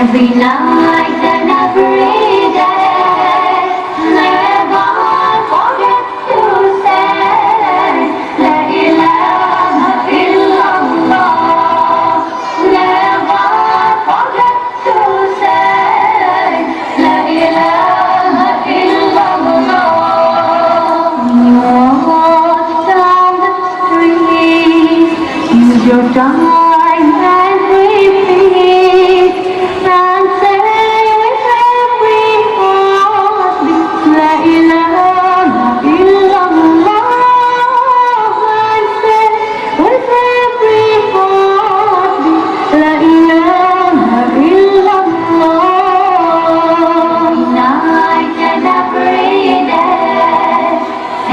every night and every day. Never forget to say La ilaha illallah. Never forget to say La ilaha illallah. Walk down the street, use your tongue and repeat, and say with every heartbeat, La ilaha illallah. And say with every heartbeat, La ilaha illallah. Night and every day,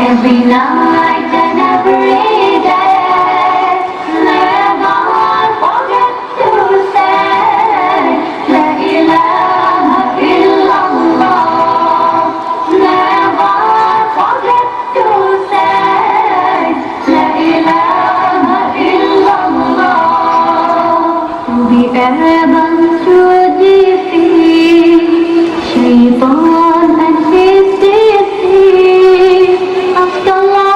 every night and every day. Never forget to say La ilaha illallah. Never forget to say La ilaha illallah. To be able to defeat Shaitan and his deceit. Ask Allah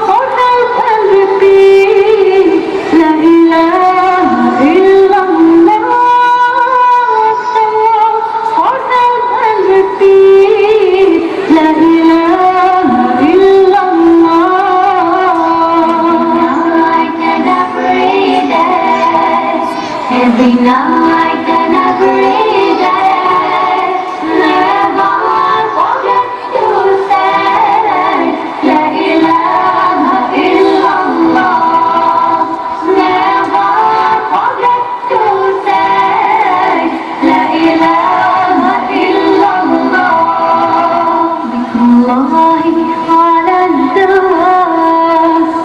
for help and repeat La ilaha illallah. Ask Allah for help and repeat La ilaha illallah. Night and every day, every night and every day. Never forget to say La ilaha illallah. Never forget to say La ilaha illallah. Bikullahi ala الدوام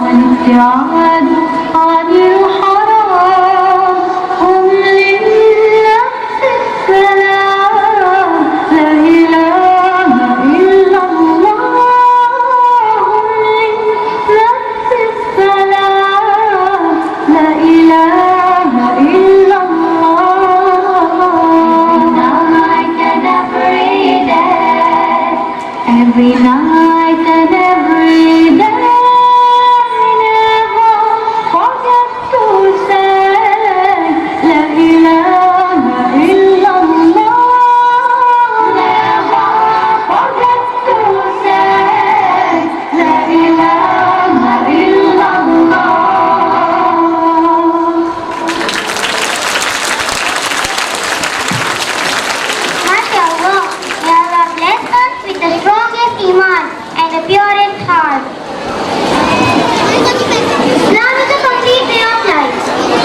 والابتعاد عن الحرام. هم للنفس السلام لا إله إلا الله. هم للنفس السلام لا إله إلا الله. Night and every day, every night and every day. Never forget to say La ilaha illallah. Never forget to say La ilaha illallah. MashaAllah, may Allah bless us with the strongest iman and the purest heart. Islam is a complete way of life.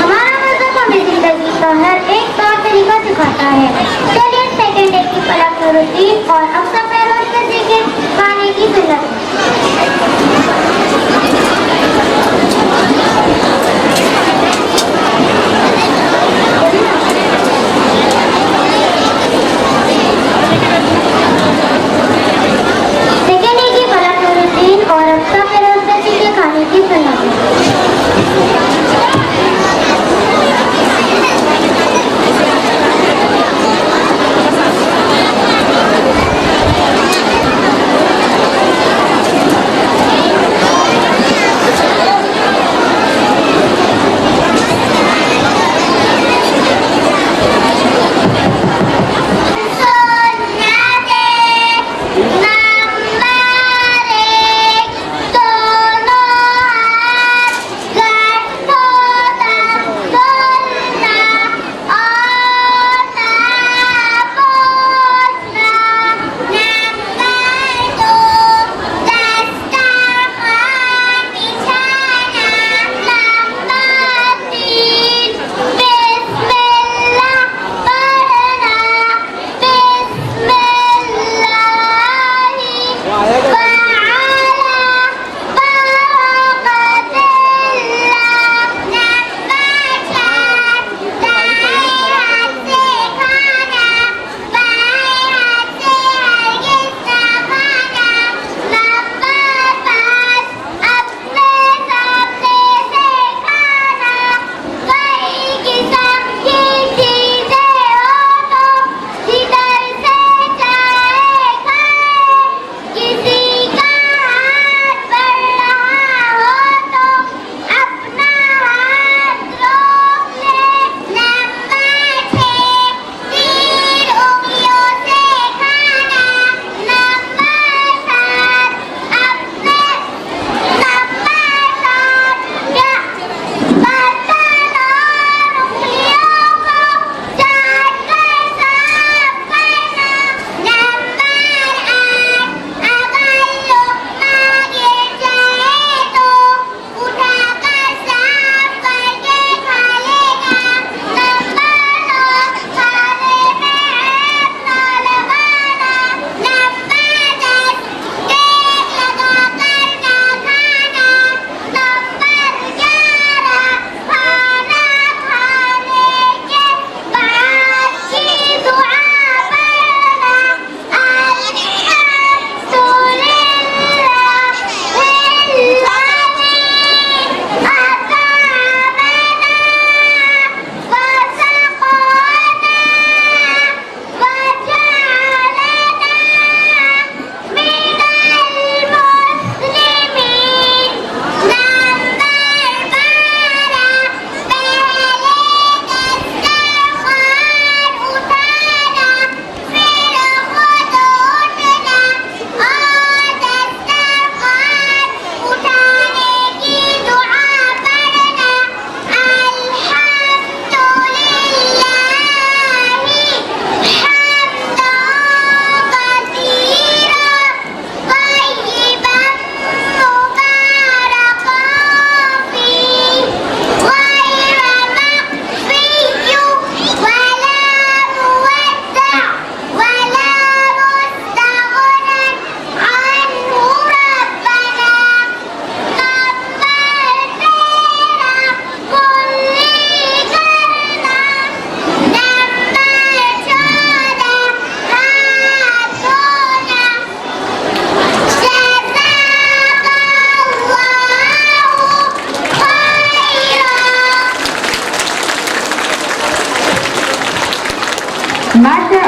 हमारा मज़हब हमें जिंदगी का हर एक तौर तरीका सिखाता है. चलिए सेकंड डे की पलक रूटीन और अक्सर पैरों से सीखे खाने की सुन्नत. सेकंड डे की पलक रूटीन और अक्सर पैरों से सीखे खाने की सुन्नत.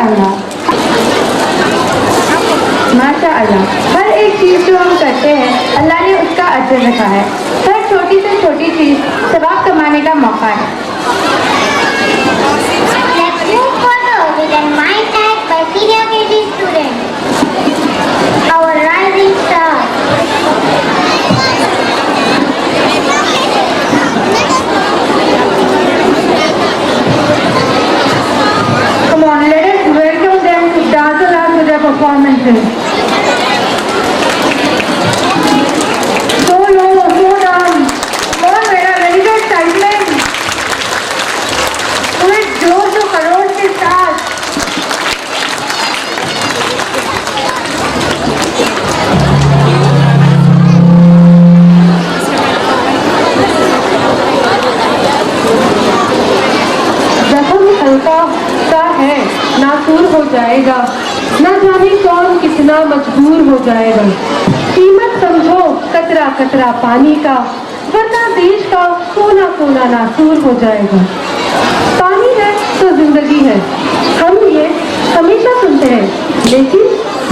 माशाअल्लाह, माशाअल्लाह। हर एक चीज़ जो हम करते हैं अल्लाह ने उसका अजर रखा है। हर छोटी से छोटी चीज़ सवाब कमाने का मौका है। Let's move further with a mind tag by Senior KG student. Our rising star. Come on, let us welcome them to dazzle us with their performances. So low, so down. Come on, मेरा ready to excitement. पूरे जोश और खरोश के साथ। जख्म हल्का सा है, नासूर हो जाएगा, न जाने कौन कितना मजबूर हो जाएगा। कीमत समझो कतरा कतरा पानी का, वरना देश का कोना कोना नासूर हो जाएगा। पानी है तो जिंदगी है, हम ये हमेशा सुनते हैं, लेकिन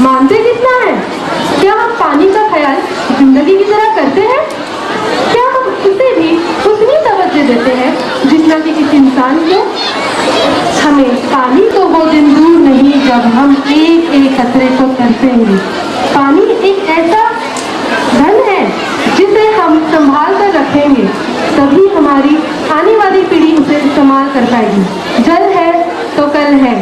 मानते कितना है? क्या हम पानी का ख्याल जिंदगी की तरह करते हैं? क्या हम उसे भी उतनी तवज्जो देते हैं जितना कि किसी इंसान को? हमें पानी को वो दिन दूर नहीं जब हम एक एक कतरे को तरसेंगे। पानी एक ऐसा धन है जिसे हम संभाल कर रखेंगे, तभी हमारी आने वाली पीढ़ी उसे इस्तेमाल कर पाएगी। जल है तो कल है।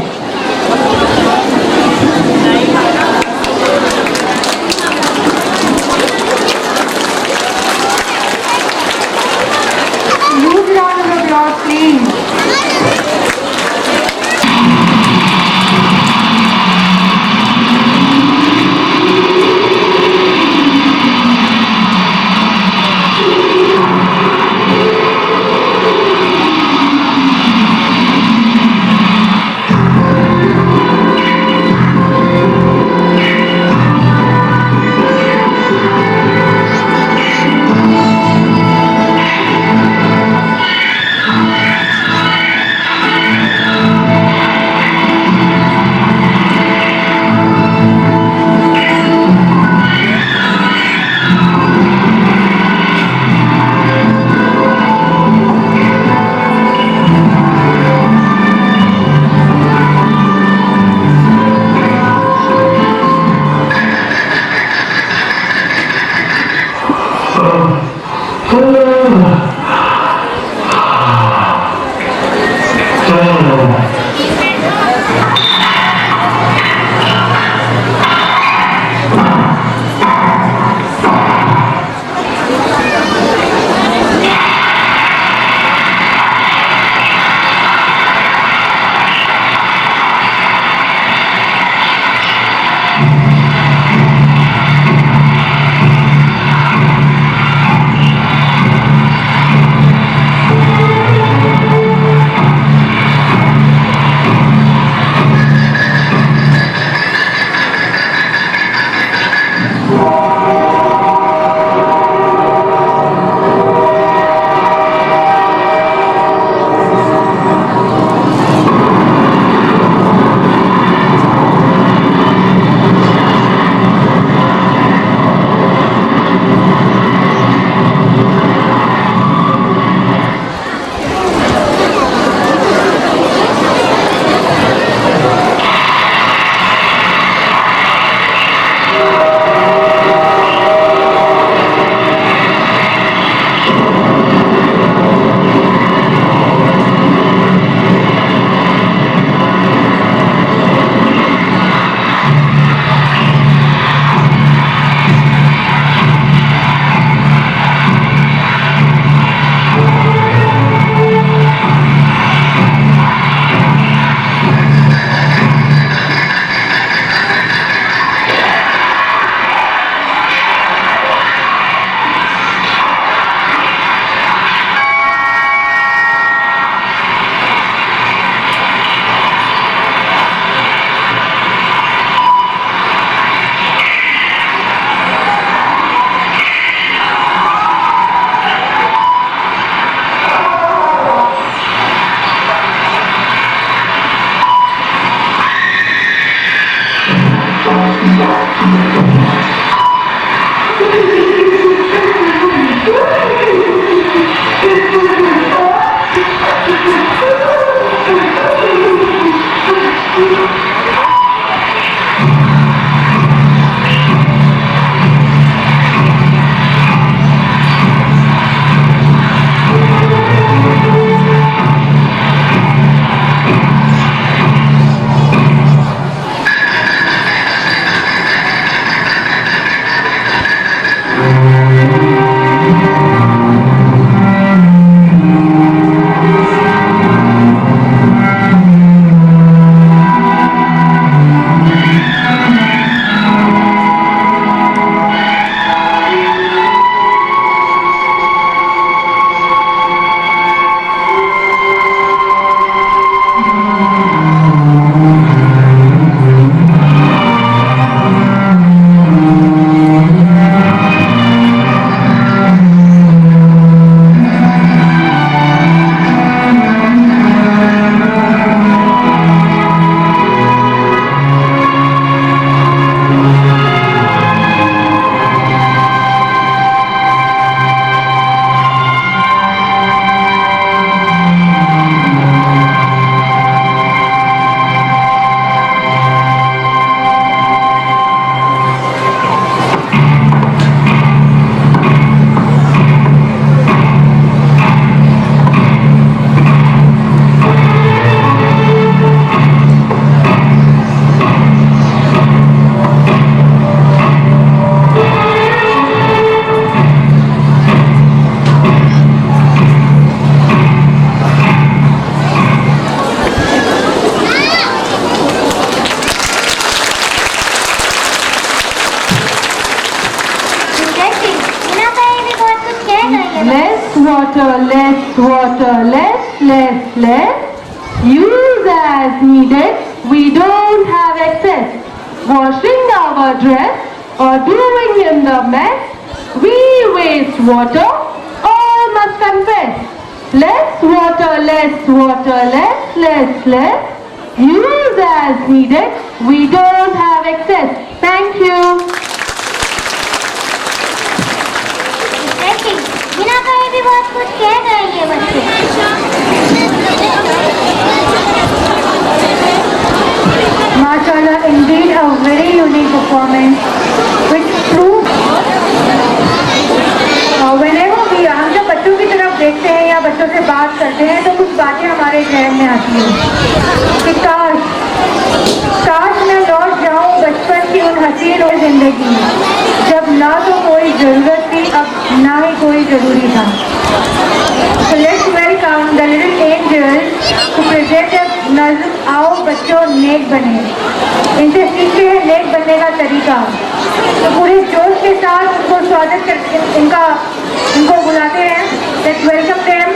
Huge round of applause, please. less. Use as needed. We don't have excess. Washing our dress or doing in the mess. We waste water. All must confess. Less water, less. Use as needed. We don't have excess. Thank you. Interesting बिना कहे भी बहुत कुछ कह गए ये बच्चे Mashallah, indeed a very unique performance which proves whenever हम जब बच्चों की तरफ देखते हैं या बच्चों से बात करते हैं तो कुछ बातें हमारे जहन में आती हैं कि काश मैं लौट जाऊं बचपन की उन हसीन और जिंदगी में जब ना तो कोई जरूरत थी अब ना ही कोई जरूरी था. So let's welcome the little angels to present their नज़्म आओ बच्चों नेक बने. इनसे सीखते हैं नेक बनने का तरीका. तो पूरे जोश के साथ उनको स्वागत करते इनको बुलाते हैं. Let's welcome them.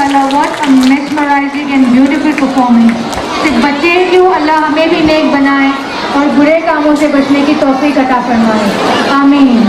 माशाल्लाह, what a mesmerizing and beautiful performance. सिर्फ बच्चे ही क्यों, अल्लाह हमें भी नेक बनाए और बुरे कामों से बचने की तौफीक अता फरमाए, आमीन।